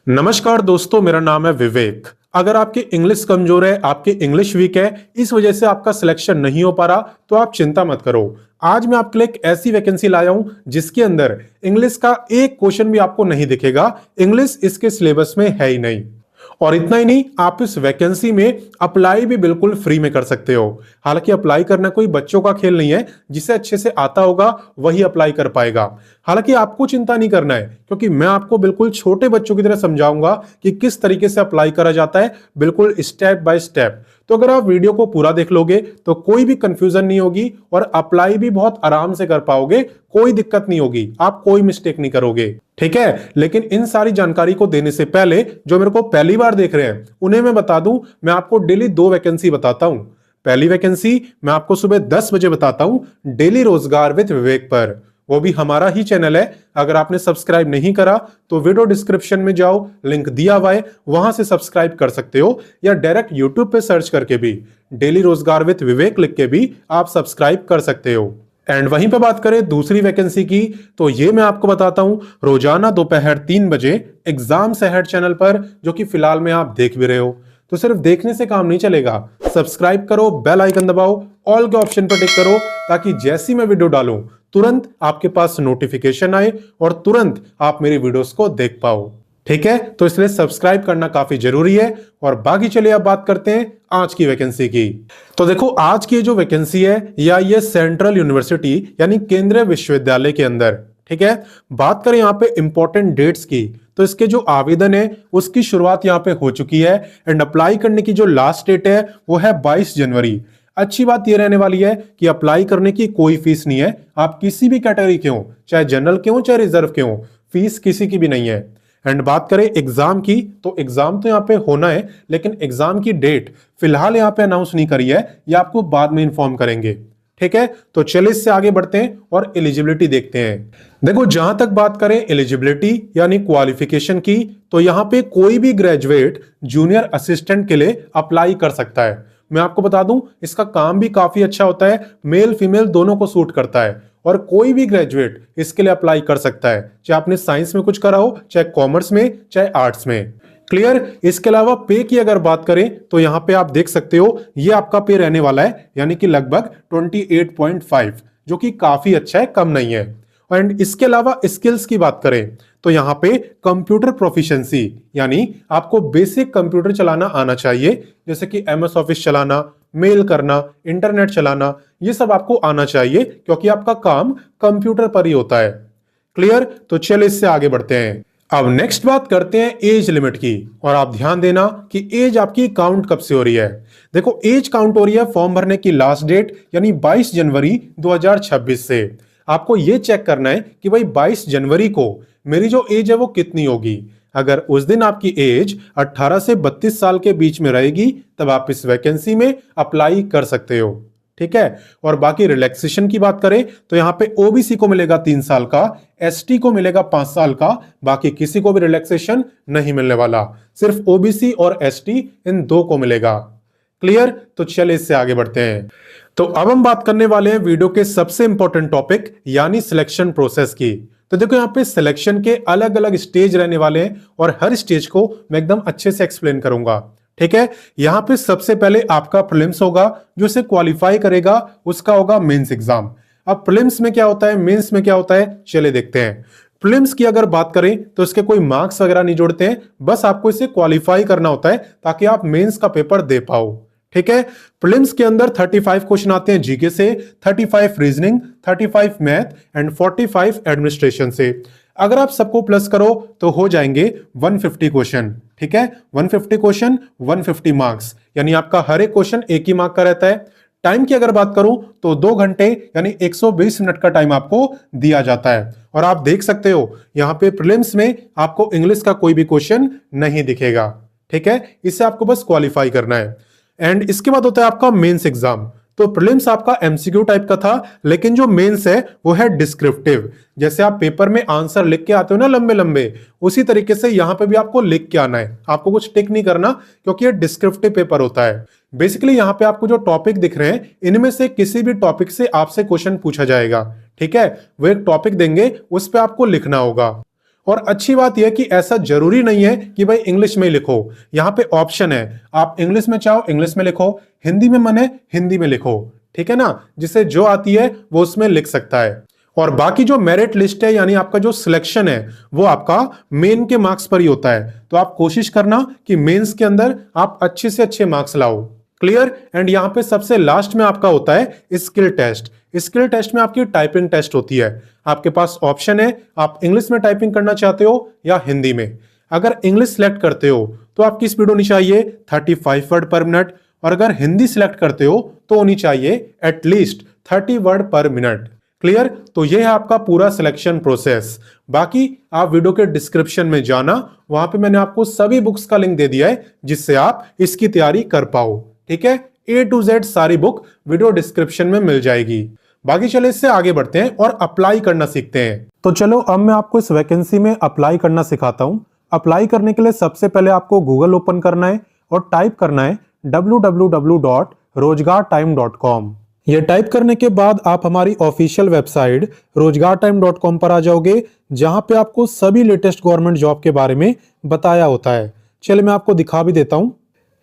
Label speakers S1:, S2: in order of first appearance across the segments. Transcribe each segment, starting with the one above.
S1: नमस्कार दोस्तों, मेरा नाम है विवेक। अगर आपकी इंग्लिश कमजोर है, आपकी इंग्लिश वीक है, इस वजह से आपका सिलेक्शन नहीं हो पा रहा, तो आप चिंता मत करो। आज मैं आपके लिए एक ऐसी वैकेंसी लाया हूं जिसके अंदर इंग्लिश का एक क्वेश्चन भी आपको नहीं दिखेगा। इंग्लिश इसके सिलेबस में है ही नहीं। और इतना ही नहीं, आप इस वैकेंसी में अप्लाई भी बिल्कुल फ्री में कर सकते हो। हालांकि अप्लाई करना कोई बच्चों का खेल नहीं है, जिसे अच्छे से आता होगा वही अप्लाई कर पाएगा। हालांकि आपको चिंता नहीं करना है, क्योंकि मैं आपको बिल्कुल छोटे बच्चों की तरह समझाऊंगा कि किस तरीके से अप्लाई करा जाता है, बिल्कुल स्टेप बाय स्टेप। तो अगर आप वीडियो को पूरा देख लोगे तो कोई भी कंफ्यूजन नहीं होगी और अप्लाई भी बहुत आराम से कर पाओगे। कोई दिक्कत नहीं होगी, आप कोई मिस्टेक नहीं करोगे, ठीक है। लेकिन इन सारी जानकारी को देने से पहले जो मेरे को पहली बार देख रहे हैं उन्हें मैं बता दूं, मैं आपको डेली 2 वैकेंसी बताता हूं। पहली वैकेंसी मैं आपको सुबह 10 बजे बताता हूं, डेली रोजगार विद विवेक पर। वो भी हमारा ही चैनल है। अगर आपने सब्सक्राइब नहीं करा तो वीडियो डिस्क्रिप्शन में जाओ, लिंक दिया हुआ है, वहां से सब्सक्राइब कर सकते हो, या डायरेक्ट यूट्यूब पे सर्च करके भी डेली रोजगार विद विवेक लिख के भी आप सब्सक्राइब कर सकते हो। एंड वहीं पे बात करें दूसरी वैकेंसी की, तो ये मैं आपको बताता हूं रोजाना दोपहर 3 बजे एग्जाम सेहट चैनल पर, जो कि फिलहाल में आप देख भी रहे हो। तो सिर्फ देखने से काम नहीं चलेगा, सब्सक्राइब करो, बेल आइकन दबाओ, ऑल के ऑप्शन पर टिक करो, ताकि जैसी मैं वीडियो डालूं तुरंत आपके पास नोटिफिकेशन आए और तुरंत आप मेरी वीडियोस को देख पाओ, ठीक है। तो इसलिए सब्सक्राइब करना काफी जरूरी है। और बाकी चलिए अब बात करते हैं आज की वैकेंसी की। तो देखो, आज की जो वैकेंसी है या ये सेंट्रल यूनिवर्सिटी यानी केंद्रीय विश्वविद्यालय के अंदर, ठीक है। बात करें यहाँ पे इंपॉर्टेंट डेट्स की, तो इसके जो आवेदन है उसकी शुरुआत यहाँ पे हो चुकी है। एंड अप्लाई करने की जो लास्ट डेट है वो है 22 जनवरी। अच्छी बात यह रहने वाली है कि अप्लाई करने की कोई फीस नहीं है। आप किसी भी कैटेगरी के हो, चाहे जनरल के हो चाहे रिजर्व के हो, फीस किसी की भी नहीं है। एंड बात करें एग्जाम की, तो एग्जाम तो यहाँ पे होना है, लेकिन एग्जाम की डेट फिलहाल यहाँ पे अनाउंस नहीं करी है, ये आपको बाद में इन्फॉर्म करेंगे, ठीक है। तो चलिए इससे आगे बढ़ते हैं और एलिजिबिलिटी देखते हैं। देखो, जहां तक बात करें एलिजिबिलिटी यानी क्वालिफिकेशन की, तो यहां पे कोई भी ग्रेजुएट जूनियर असिस्टेंट के लिए अप्लाई कर सकता है। मैं आपको बता दूं, इसका काम भी काफी अच्छा होता है, मेल फीमेल दोनों को सूट करता है, और कोई भी ग्रेजुएट इसके लिए अप्लाई कर सकता है, चाहे आपने साइंस में कुछ करा हो, चाहे कॉमर्स में, चाहे आर्ट्स में। क्लियर। इसके अलावा पे की अगर बात करें तो यहां पे आप देख सकते हो, ये आपका पे रहने वाला है, यानी कि लगभग 28.5, जो कि काफी अच्छा है, कम नहीं है। एंड इसके अलावा स्किल्स की बात करें तो यहां पे कंप्यूटर प्रोफिशिएंसी, यानी आपको बेसिक कंप्यूटर चलाना आना चाहिए, जैसे कि एमएस ऑफिस चलाना, मेल करना, इंटरनेट चलाना, ये सब आपको आना चाहिए, क्योंकि आपका काम कंप्यूटर पर ही होता है। क्लियर। तो चलिए इससे आगे बढ़ते हैं। अब नेक्स्ट बात करते हैं एज लिमिट की, और आप ध्यान देना कि एज आपकी काउंट कब से हो रही है। देखो, एज काउंट हो रही है फॉर्म भरने की लास्ट डेट यानी 22 जनवरी 2026 से। आपको यह चेक करना है कि भाई 22 जनवरी को मेरी जो एज है वो कितनी होगी। अगर उस दिन आपकी एज 18 से 32 साल के बीच में रहेगी, तब आप इस वैकेंसी में अप्लाई कर सकते हो, ठीक है। और बाकी रिलैक्सेशन की बात करें तो यहां पे ओबीसी को मिलेगा 3 साल का, एसटी को मिलेगा 5 साल का, बाकी किसी को भी रिलैक्सेशन नहीं मिलने वाला, सिर्फ ओबीसी और एसटी इन 2 को मिलेगा। क्लियर। तो चलिए इससे आगे बढ़ते हैं। तो अब हम बात करने वाले हैं वीडियो के सबसे इंपॉर्टेंट टॉपिक यानी सिलेक्शन प्रोसेस की। तो देखो, यहाँ पे सिलेक्शन के अलग अलग स्टेज रहने वाले हैं, और हर स्टेज को मैं एकदम अच्छे से एक्सप्लेन करूंगा, ठीक है। यहां पे सबसे पहले आपका प्रीलिम्स होगा, जो इसे क्वालिफाई करेगा उसका होगा मेंस एग्जाम। अब प्रीलिम्स में क्या होता है, मेंस में क्या होता है, चलिए देखते हैं। प्रीलिम्स की अगर बात करें तो इसके कोई मार्क्स वगैरह नहीं जोड़ते हैं, बस आपको इसे क्वालिफाई करना होता है ताकि आप मेंस का पेपर दे पाओ, ठीक है। प्रीलिम्स के अंदर 35 क्वेश्चन आते हैं जीके से, 35 रीजनिंग, 35 मैथ एंड 45 एडमिनिस्ट्रेशन से। अगर आप सबको प्लस करो तो हो जाएंगे 150 क्वेश्चन, ठीक है। 150 क्वेश्चन 150 मार्क्स, यानी आपका हर एक क्वेश्चन एक ही मार्क का रहता है। टाइम की अगर बात करूं तो 2 घंटे यानी 120 मिनट का टाइम आपको दिया जाता है। और आप देख सकते हो यहां पे प्रीलिम्स में आपको इंग्लिश का कोई भी क्वेश्चन नहीं दिखेगा, ठीक है। इससे आपको बस क्वालिफाई करना है। एंड इसके बाद होता है आपका मेंस एग्जाम। तो प्रीलिम्स आपका एमसीक्यू टाइप का था, लेकिन जो मेंस है वो है डिस्क्रिप्टिव। जैसे आप पेपर में आंसर लिख के आते हो ना लंबे लंबे, उसी तरीके से यहां पे भी आपको लिख के आना है, आपको कुछ टिक नहीं करना, क्योंकि ये डिस्क्रिप्टिव पेपर होता है। बेसिकली यहां पे आपको जो टॉपिक दिख रहे हैं, इनमें से किसी भी टॉपिक से आपसे क्वेश्चन पूछा जाएगा, ठीक है। वो एक टॉपिक देंगे, उस पर आपको लिखना होगा। और अच्छी बात यह कि ऐसा जरूरी नहीं है कि भाई इंग्लिश में लिखो, यहाँ पे ऑप्शन है, आप इंग्लिश में चाहो इंग्लिश में लिखो, हिंदी में मन है हिंदी में लिखो, ठीक है ना। जिसे जो आती है वो उसमें लिख सकता है। और बाकी जो मेरिट लिस्ट है यानी आपका जो सिलेक्शन है वो आपका मेन के मार्क्स पर ही होता है। तो आप कोशिश करना कि मेंस के अंदर आप अच्छे से अच्छे मार्क्स लाओ। क्लियर। एंड यहाँ पे सबसे लास्ट में आपका होता है स्किल टेस्ट। स्किल टेस्ट में आपकी टाइपिंग टेस्ट होती है। आपके पास ऑप्शन है, आप इंग्लिश में टाइपिंग करना चाहते हो या हिंदी में। अगर इंग्लिश सिलेक्ट करते हो तो आपकी स्पीड होनी चाहिए 35 वर्ड पर मिनट, और अगर हिंदी सिलेक्ट करते हो तो होनी चाहिए एटलीस्ट 30 वर्ड पर मिनट। क्लियर। तो यह है आपका पूरा सिलेक्शन प्रोसेस। बाकी आप वीडियो के डिस्क्रिप्शन में जाना, वहां पे मैंने आपको सभी बुक्स का लिंक दे दिया है जिससे आप इसकी तैयारी कर पाओ। ठीक है, A to Z सारी बुक वीडियो डिस्क्रिप्शन में मिल जाएगी। बाकी चले इससे आगे बढ़ते हैं और अप्लाई करना सीखते हैं। तो चलो अब मैं आपको इस वैकेंसी में अप्लाई करना सिखाता हूं। अप्लाई करने के लिए सबसे पहले आपको गूगल ओपन करना है और टाइप करना है www.rozgartime.com। ये टाइप करने के बाद आप हमारी ऑफिशियल वेबसाइट rozgartime.com पर आ जाओगे, जहां पे आपको सभी लेटेस्ट गवर्नमेंट जॉब के बारे में बताया होता है। चलिए मैं आपको दिखा भी देता हूं।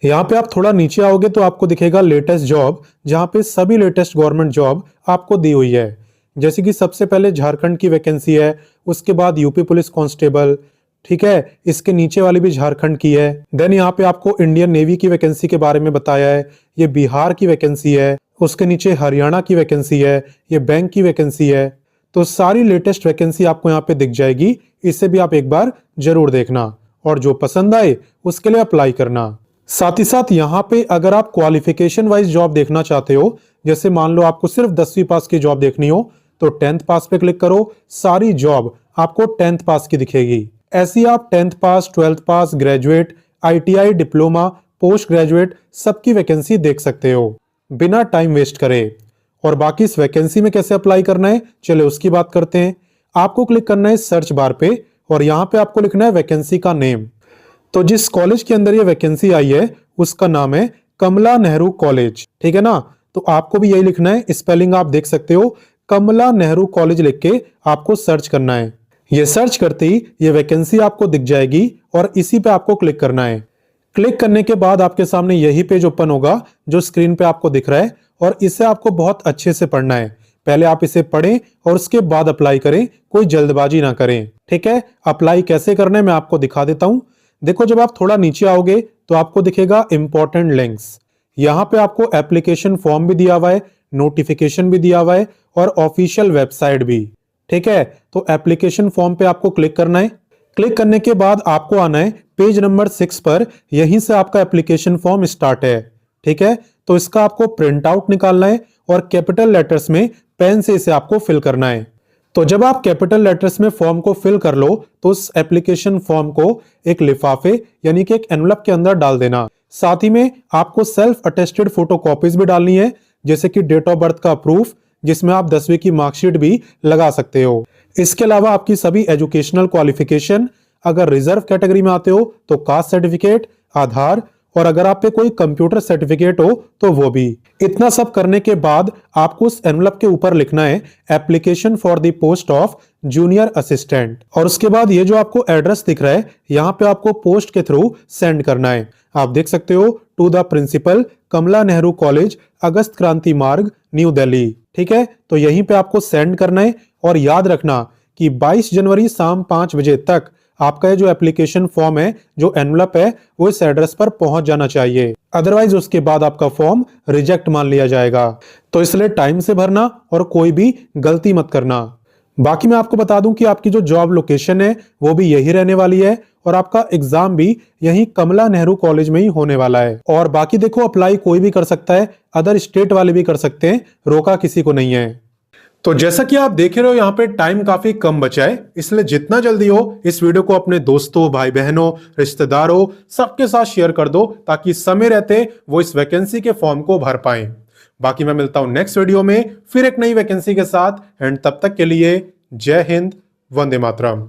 S1: यहाँ पे आप थोड़ा नीचे आओगे तो आपको दिखेगा लेटेस्ट जॉब, जहां पे सभी लेटेस्ट गवर्नमेंट जॉब आपको दी हुई है। जैसे कि सबसे पहले झारखंड की वैकेंसी है, उसके बाद यूपी पुलिस कांस्टेबल, ठीक है, इसके नीचे वाली भी झारखंड की है। देन यहाँ पे आपको इंडियन नेवी की वैकेंसी के बारे में बताया है, ये बिहार की वैकेंसी है। उसके नीचे हरियाणा की वैकेंसी है, ये बैंक की वैकेंसी है। तो सारी लेटेस्ट वैकेंसी आपको यहाँ पे दिख जाएगी। इसे भी आप एक बार जरूर देखना और जो पसंद आए उसके लिए अप्लाई करना। साथ ही साथ यहाँ पे अगर आप क्वालिफिकेशन वाइज जॉब देखना चाहते हो, जैसे मान लो आपको सिर्फ 10वीं पास की जॉब देखनी हो, तो 10th पास पे क्लिक करो। सारी जॉब आपको 10th पास की दिखेगी। ऐसी आप 10th पास, 12th पास, graduate, ITI, diploma, post graduate सबकी वैकेंसी देख सकते हो बिना टाइम वेस्ट करे। और बाकी इस वैकेंसी में कैसे अप्लाई करना है, चले उसकी बात करते हैं। आपको क्लिक करना है सर्च बार पे और यहाँ पे आपको लिखना है वैकेंसी का नेम। तो जिस कॉलेज के अंदर ये वैकेंसी आई है उसका नाम है कमला नेहरू कॉलेज, ठीक है ना। तो आपको भी यही लिखना है, स्पेलिंग आप देख सकते हो, कमला नेहरू कॉलेज लिख के आपको सर्च करना है। ये सर्च करते ही ये वैकेंसी आपको दिख जाएगी और इसी पे आपको क्लिक करना है। क्लिक करने के बाद आपके सामने यही पेज ओपन होगा जो स्क्रीन पे आपको दिख रहा है, और इसे आपको बहुत अच्छे से पढ़ना है। पहले आप इसे पढ़ें और उसके बाद अप्लाई करें, कोई जल्दबाजी ना करें। ठीक है, अप्लाई कैसे करना है मैं आपको दिखा देता हूं। देखो, जब आप थोड़ा नीचे आओगे तो आपको दिखेगा इंपॉर्टेंट लिंक्स। यहाँ पे आपको एप्लीकेशन फॉर्म भी दिया हुआ है, नोटिफिकेशन भी दिया हुआ है और ऑफिशियल वेबसाइट भी। ठीक है, तो एप्लीकेशन फॉर्म पे आपको क्लिक करना है। क्लिक करने के बाद आपको आना है पेज नंबर 6 पर। यहीं से आपका एप्लीकेशन फॉर्म स्टार्ट है। ठीक है, तो इसका आपको प्रिंट आउट निकालना है और कैपिटल लेटर्स में पेन से इसे आपको फिल करना है। तो जब आप कैपिटल लेटर्स में फॉर्म को फिल कर लो तो उस एप्लीकेशन फॉर्म को एक लिफाफे यानी कि एक एनवलप के अंदर डाल देना। साथ ही में आपको सेल्फ अटेस्टेड फोटो कॉपीज भी डालनी है, जैसे कि डेट ऑफ बर्थ का प्रूफ, जिसमें आप 10वीं की मार्कशीट भी लगा सकते हो। इसके अलावा आपकी सभी एजुकेशनल क्वालिफिकेशन, अगर रिजर्व कैटेगरी में आते हो तो कास्ट सर्टिफिकेट, आधार, और अगर आप पे कोई कंप्यूटर सर्टिफिकेट हो तो वो भी। इतना सब करने के बाद आपको उस एनवलप के ऊपर लिखना है application for the post of junior assistant, और उसके बाद ये जो आपको एड्रेस दिख रहा है यहाँ पे आपको पोस्ट के थ्रू सेंड करना है। आप देख सकते हो, to the principal, Kamala Nehru college, August Kranti Marg, new Delhi. ठीक है, तो यहीं पे आपको सेंड करना है। और याद रखना कि 22 जनवरी शाम 5 बजे तक आपका ये जो एप्लीकेशन फॉर्म है, जो एनवलप है, वो इस एड्रेस पर पहुंच जाना चाहिए। अदरवाइज उसके बाद आपका फॉर्म रिजेक्ट मान लिया जाएगा। तो इसलिए टाइम से भरना और कोई भी गलती मत करना। बाकी मैं आपको बता दूं कि आपकी जो जॉब लोकेशन है वो भी यही रहने वाली है और आपका एग्जाम भी यही कमला नेहरू कॉलेज में ही होने वाला है। और बाकी देखो, अप्लाई कोई भी कर सकता है, अदर स्टेट वाले भी कर सकते हैं, रोका किसी को नहीं है। तो जैसा कि आप देख रहे हो यहाँ पे टाइम काफी कम बचा है, इसलिए जितना जल्दी हो इस वीडियो को अपने दोस्तों, भाई बहनों, रिश्तेदारों सबके साथ शेयर कर दो, ताकि समय रहते वो इस वैकेंसी के फॉर्म को भर पाएं। बाकी मैं मिलता हूं नेक्स्ट वीडियो में फिर एक नई वैकेंसी के साथ, एंड तब तक के लिए जय हिंद, वंदे मातरम।